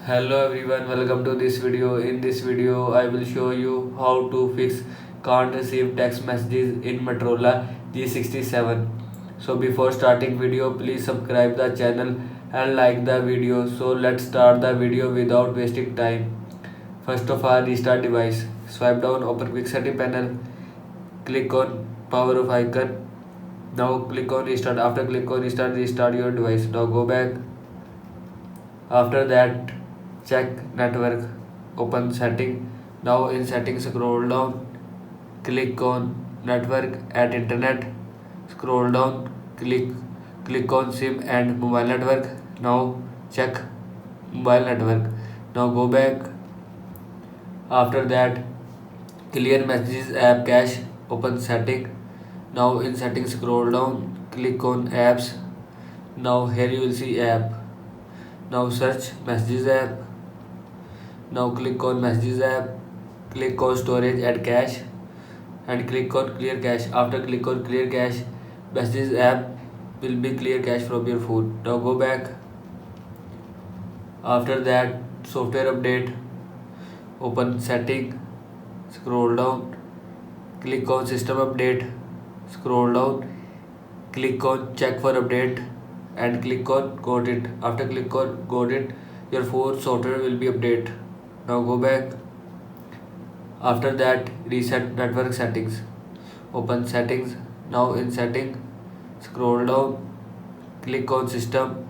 Hello everyone, welcome to this video. In this video, I will show you how to fix can't receive text messages in Motorola G67. So before starting video, please subscribe the channel and like the video. So let's start the video without wasting time. First of all, restart device. Swipe down, open quick setting panel. Click on power off icon. Now click on restart. After click on restart, restart your device. Now go back. After that, check network, open setting. Now in settings, scroll down, click on network at internet, scroll down, click on sim and mobile network. Now check mobile network. Now go back. After that, clear messages app cache, open setting. Now in settings, scroll down, click on apps. Now here you will see app. Now search messages app. Now click on messages app, click on storage add cache and click on clear cache. After click on clear cache, messages app will be clear cache from your phone. Now go back. After that, software update, open setting, scroll down, click on system update, scroll down, click on check for update and click on got it. After click on got it, your phone software will be update. Now go back. After that, reset network settings, open settings. Now in setting, scroll down, click on system,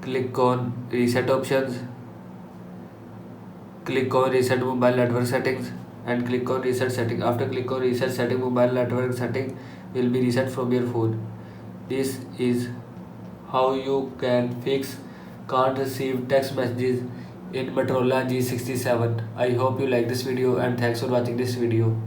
click on reset options, click on reset mobile network settings and click on reset setting. After click on reset setting, mobile network setting will be reset from your phone. This is how you can fix can't receive text messages in Motorola G67. I hope you like this video and thanks for watching this video.